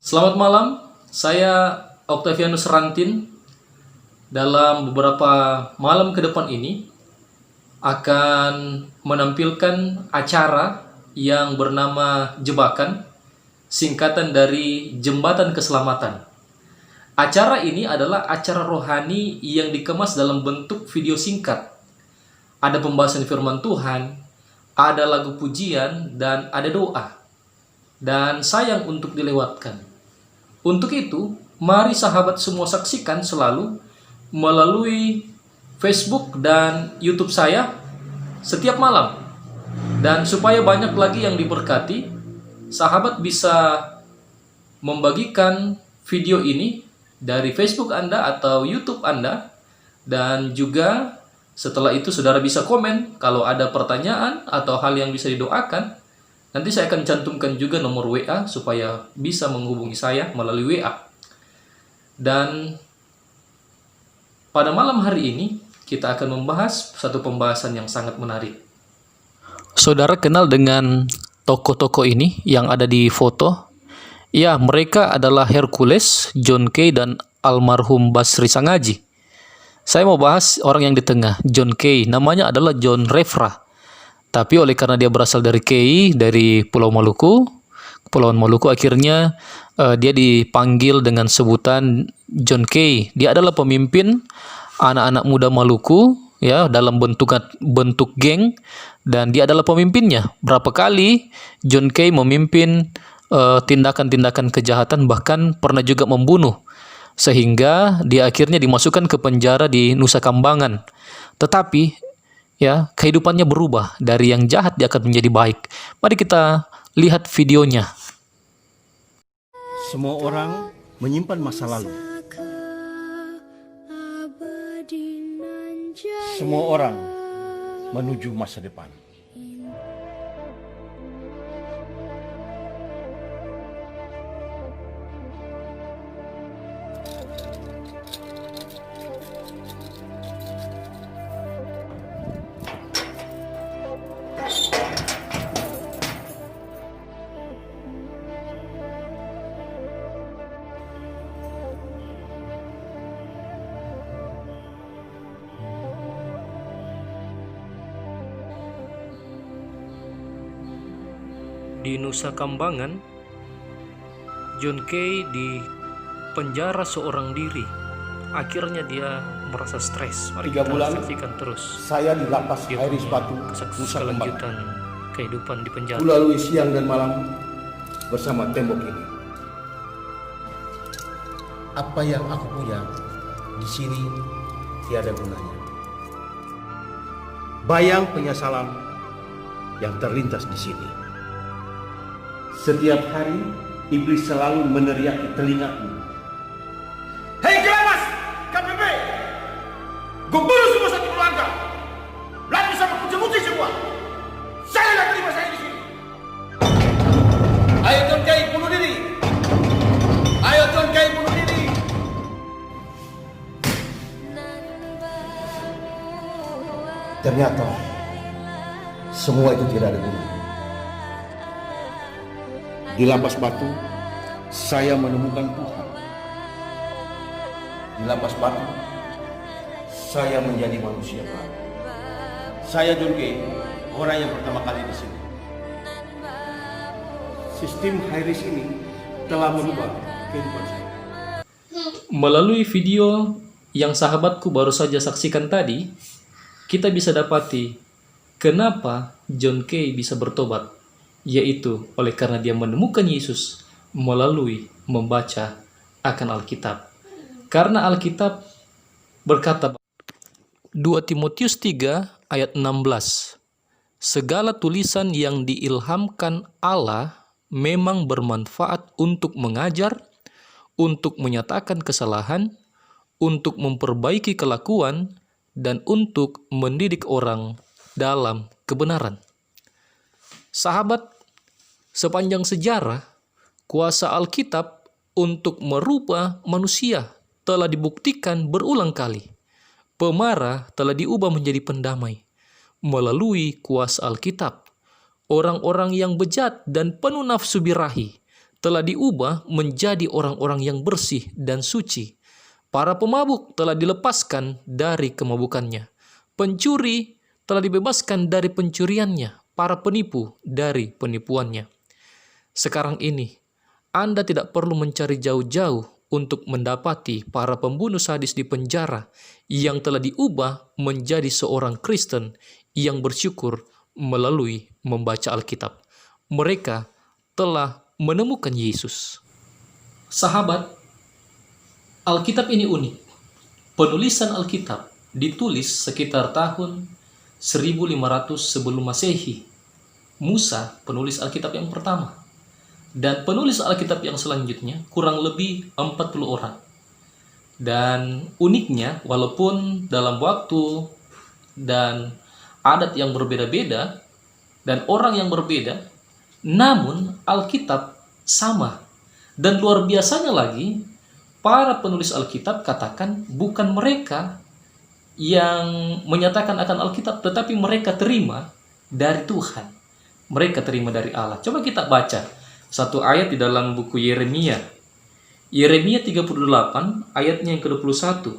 Selamat malam, saya Octavianus Rantin. Dalam beberapa malam ke depan ini akan menampilkan acara yang bernama Jebakan, singkatan dari Jembatan Keselamatan. Acara ini adalah acara rohani yang dikemas dalam bentuk video singkat. Ada pembahasan firman Tuhan, ada lagu pujian, dan ada doa. Dan sayang untuk dilewatkan. Untuk itu, mari sahabat semua saksikan selalu melalui Facebook dan YouTube saya setiap malam. Dan supaya banyak lagi yang diberkati, sahabat bisa membagikan video ini dari Facebook Anda atau YouTube Anda. Dan juga setelah itu saudara bisa komen kalau ada pertanyaan atau hal yang bisa didoakan. Nanti saya akan cantumkan juga nomor WA supaya bisa menghubungi saya melalui WA. Dan pada malam hari ini kita akan membahas satu pembahasan yang sangat menarik. Saudara kenal dengan tokoh-tokoh ini yang ada di foto? Ya, mereka adalah Hercules, John Kay, dan almarhum Basri Sangaji. Saya mau bahas orang yang di tengah, John Kay. Namanya adalah John Refra. Tapi oleh karena dia berasal dari Kay, dari Pulau Maluku, Kepulauan Maluku, akhirnya dia dipanggil dengan sebutan John Kay. Dia adalah pemimpin anak-anak muda Maluku, ya, dalam bentuk geng, dan dia adalah pemimpinnya. Berapa kali John Kay memimpin tindakan-tindakan kejahatan, bahkan pernah juga membunuh, sehingga dia akhirnya dimasukkan ke penjara di Nusa Kambangan. Tetapi ya, kehidupannya berubah, dari yang jahat dia akan menjadi baik. Mari kita lihat videonya. Semua orang menyimpan masa lalu. Semua orang menuju masa depan. Di Nusa Kambangan, John Kay di penjara seorang diri. Akhirnya dia merasa stres. Mari 3 kita bulan saksikan terus saya di lapas dia Iris punya Batu, Nusa Kambangan. kelanjutan kehidupan di penjara. Ku lalui siang dan malam bersama tembok ini. Apa yang aku punya di sini tiada gunanya. Bayang penyesalan yang terlintas di sini. Setiap hari iblis selalu meneriaki telingaku. Hei Kelamas, KPP, gue bunuh semua satu keluarga. Lanjut sama kucing-kucing semua. Saya nggak terima saya di sini. Ayo John Kay bunuh diri. Ayo John Kay bunuh diri. Ternyata semua itu tidak ada gunanya. Di lapas Batu, saya menemukan Tuhan. Di lapas Batu, saya menjadi manusia baru. Saya John Kay, orang yang pertama kali di sini. Sistem high-risk ini telah merubah kehidupan saya. Melalui video yang sahabatku baru saja saksikan tadi, kita bisa dapati kenapa John Kay bisa bertobat, yaitu oleh karena dia menemukan Yesus melalui membaca akan Alkitab. Karena Alkitab berkata 2 Timotius 3 ayat 16, segala tulisan yang diilhamkan Allah memang bermanfaat untuk mengajar, untuk menyatakan kesalahan, untuk memperbaiki kelakuan, dan untuk mendidik orang dalam kebenaran. Sahabat, sepanjang sejarah, kuasa Alkitab untuk merubah manusia telah dibuktikan berulang kali. Pemarah telah diubah menjadi pendamai melalui kuasa Alkitab. Orang-orang yang bejat dan penuh nafsu birahi telah diubah menjadi orang-orang yang bersih dan suci. Para pemabuk telah dilepaskan dari kemabukannya. Pencuri telah dibebaskan dari pencuriannya. Para penipu dari penipuannya. Sekarang ini, Anda tidak perlu mencari jauh-jauh untuk mendapati para pembunuh sadis di penjara yang telah diubah menjadi seorang Kristen yang bersyukur melalui membaca Alkitab. Mereka telah menemukan Yesus. Sahabat, Alkitab ini unik. Penulisan Alkitab ditulis sekitar tahun 1500 sebelum Masehi. Musa, penulis Alkitab yang pertama. Dan penulis Alkitab yang selanjutnya kurang lebih 40 orang. Dan uniknya, walaupun dalam waktu dan adat yang berbeda-beda dan orang yang berbeda, namun Alkitab sama. Dan luar biasanya lagi, para penulis Alkitab katakan bukan mereka yang menyatakan akan Alkitab, tetapi mereka terima dari Tuhan. Mereka terima dari Allah. Coba kita baca satu ayat di dalam buku Yeremia. Yeremia 38 ayatnya yang ke-21.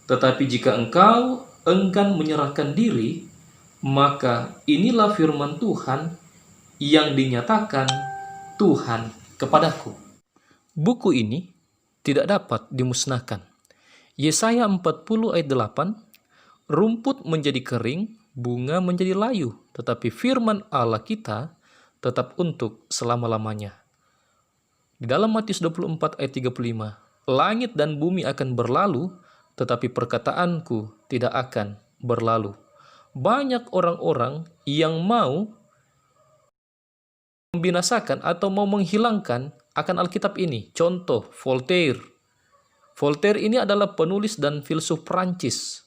Tetapi jika engkau enggan menyerahkan diri, maka inilah firman Tuhan yang dinyatakan Tuhan kepadaku. Buku ini tidak dapat dimusnahkan. Yesaya 40 ayat 8, rumput menjadi kering, bunga menjadi layu, tetapi firman Allah kita tetap untuk selama-lamanya. Di dalam Matius 24 ayat 35, langit dan bumi akan berlalu, tetapi perkataanku tidak akan berlalu. Banyak orang-orang yang mau membinasakan atau mau menghilangkan akan Alkitab ini. Contoh, Voltaire. Voltaire ini adalah penulis dan filsuf Prancis.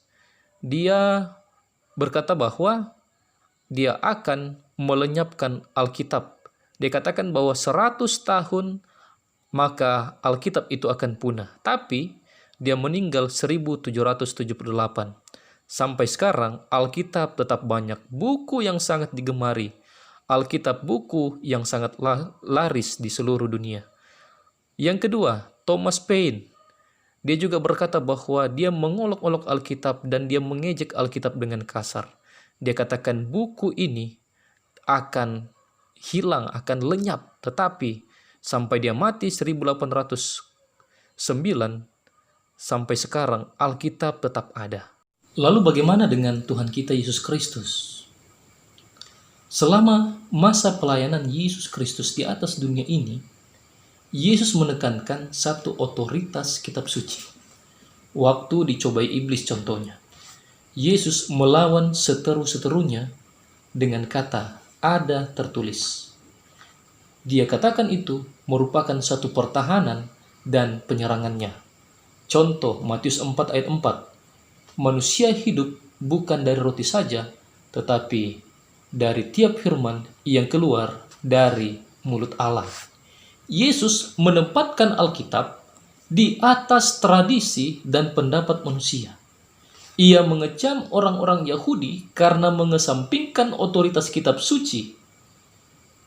Dia berkata bahwa dia akan melenyapkan Alkitab. Dia katakan bahwa 100 tahun maka Alkitab itu akan punah. Tapi dia meninggal 1778. Sampai sekarang Alkitab tetap banyak. Buku yang sangat digemari. Alkitab buku yang sangat laris di seluruh dunia. Yang kedua, Thomas Paine. Dia juga berkata bahwa dia mengolok-olok Alkitab dan dia mengejek Alkitab dengan kasar. Dia katakan buku ini akan hilang, akan lenyap. Tetapi sampai dia mati 1809, sampai sekarang Alkitab tetap ada. Lalu bagaimana dengan Tuhan kita Yesus Kristus? Selama masa pelayanan Yesus Kristus di atas dunia ini, Yesus menekankan satu otoritas kitab suci. Waktu dicobai iblis contohnya, Yesus melawan seteru-seterunya dengan kata, ada tertulis. Dia katakan itu merupakan satu pertahanan dan penyerangannya. Contoh Matius 4 ayat 4. Manusia hidup bukan dari roti saja, tetapi dari tiap firman yang keluar dari mulut Allah. Yesus menempatkan Alkitab di atas tradisi dan pendapat manusia. Ia mengecam orang-orang Yahudi karena mengesampingkan otoritas kitab suci.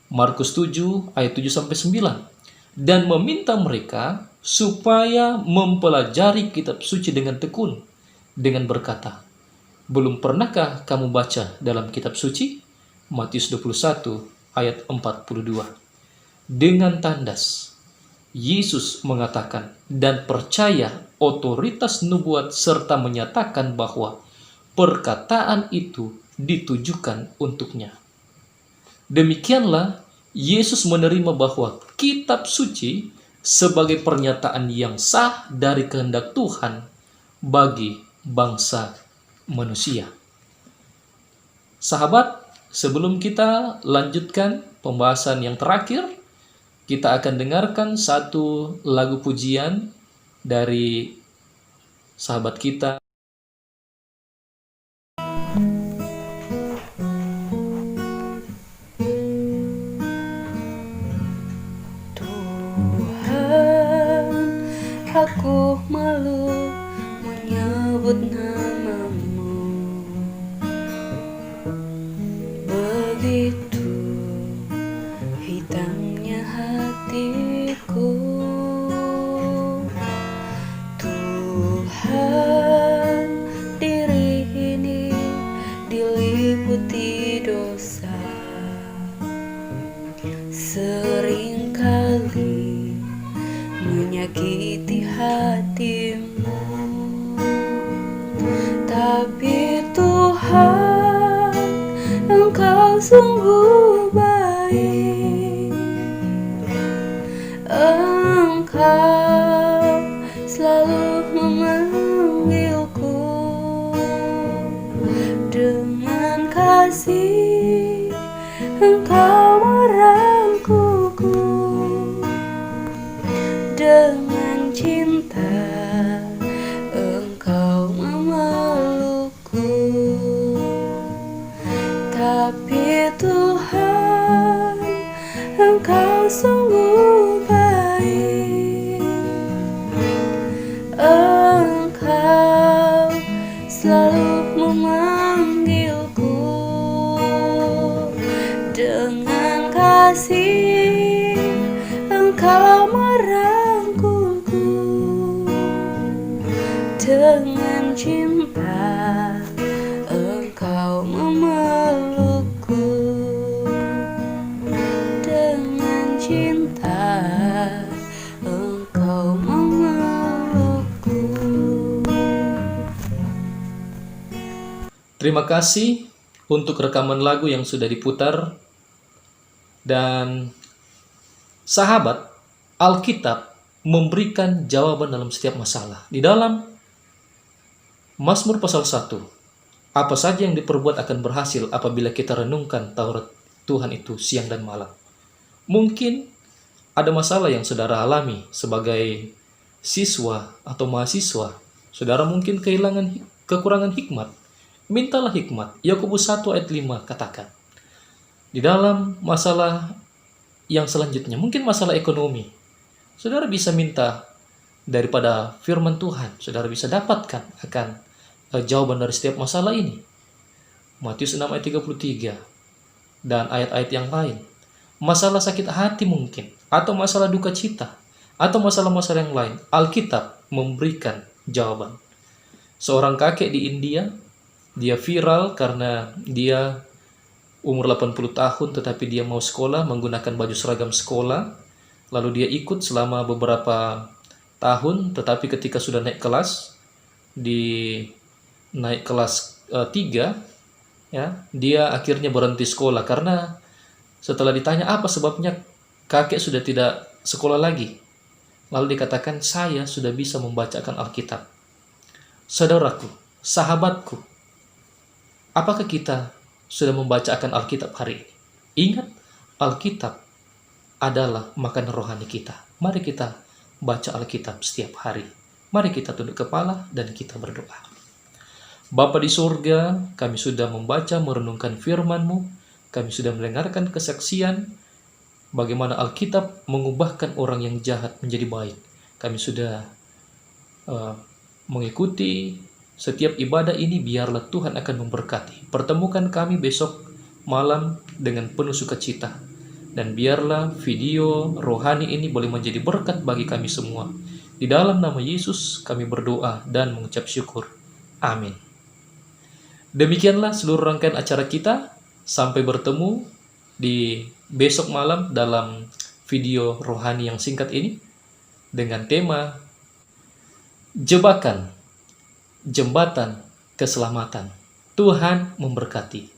Markus 7 ayat 7-9. Dan meminta mereka supaya mempelajari kitab suci dengan tekun. Dengan berkata, belum pernahkah kamu baca dalam kitab suci? Matius 21 ayat 42. Dengan tandas, Yesus mengatakan dan percaya otoritas nubuat serta menyatakan bahwa perkataan itu ditujukan untuknya. Demikianlah Yesus menerima bahwa kitab suci sebagai pernyataan yang sah dari kehendak Tuhan bagi bangsa manusia. Sahabat, sebelum kita lanjutkan pembahasan yang terakhir, kita akan dengarkan satu lagu pujian dari sahabat kita. Tuhan, aku malu menyebut namamu. Begitu hitamnya hati Tuhan, diri ini diliputi dosa. Seringkali menyakiti hatimu, tapi Tuhan, Engkau sungguh baik. Engkau selalu memanggilku dengan kasih, Engkau merangkulku dengan cinta, Engkau memelukku. Tapi Tuhan, Engkau sungguh baik. Engkau selalu memanggilku dengan kasih, Engkau merangkulku dengan cinta, Engkau memelukku dengan cinta, Engkau memelukku. Terima kasih untuk rekaman lagu yang sudah diputar. Dan sahabat, Alkitab memberikan jawaban dalam setiap masalah. Di dalam Mazmur pasal 1, apa saja yang diperbuat akan berhasil apabila kita renungkan Taurat Tuhan itu siang dan malam. Mungkin ada masalah yang saudara alami sebagai siswa atau mahasiswa. Saudara mungkin kekurangan hikmat. Mintalah hikmat. Yakobus 1 ayat 5 katakan. Di dalam masalah yang selanjutnya, mungkin masalah ekonomi, saudara bisa minta daripada firman Tuhan. Saudara bisa dapatkan akan jawaban dari setiap masalah ini. Matius 6 ayat 33 dan ayat-ayat yang lain. Masalah sakit hati mungkin, atau masalah duka cita, atau masalah-masalah yang lain. Alkitab memberikan jawaban. Seorang kakek di India, dia viral karena dia umur 80 tahun tetapi dia mau sekolah menggunakan baju seragam sekolah. Lalu dia ikut selama beberapa tahun, tetapi ketika sudah naik kelas, naik kelas 3, ya, dia akhirnya berhenti sekolah karena setelah ditanya apa sebabnya kakek sudah tidak sekolah lagi. Lalu dikatakan, saya sudah bisa membacakan Alkitab. Saudaraku, sahabatku, apakah kita sudah membacakan Alkitab hari ini? Ingat, Alkitab adalah makanan rohani kita. Mari kita baca Alkitab setiap hari. Mari kita tunduk kepala dan kita berdoa. Bapa di surga, kami sudah membaca, merenungkan firman-Mu. Kami sudah mendengarkan kesaksian bagaimana Alkitab mengubahkan orang yang jahat menjadi baik. Kami sudah mengikuti setiap ibadah ini. Biarlah Tuhan akan memberkati. Pertemukan kami besok malam dengan penuh sukacita. Dan biarlah video rohani ini boleh menjadi berkat bagi kami semua. Di dalam nama Yesus kami berdoa dan mengucap syukur. Amin. Demikianlah seluruh rangkaian acara kita. Sampai bertemu di besok malam dalam video rohani yang singkat ini dengan tema Jebakan Jembatan Keselamatan. Tuhan memberkati.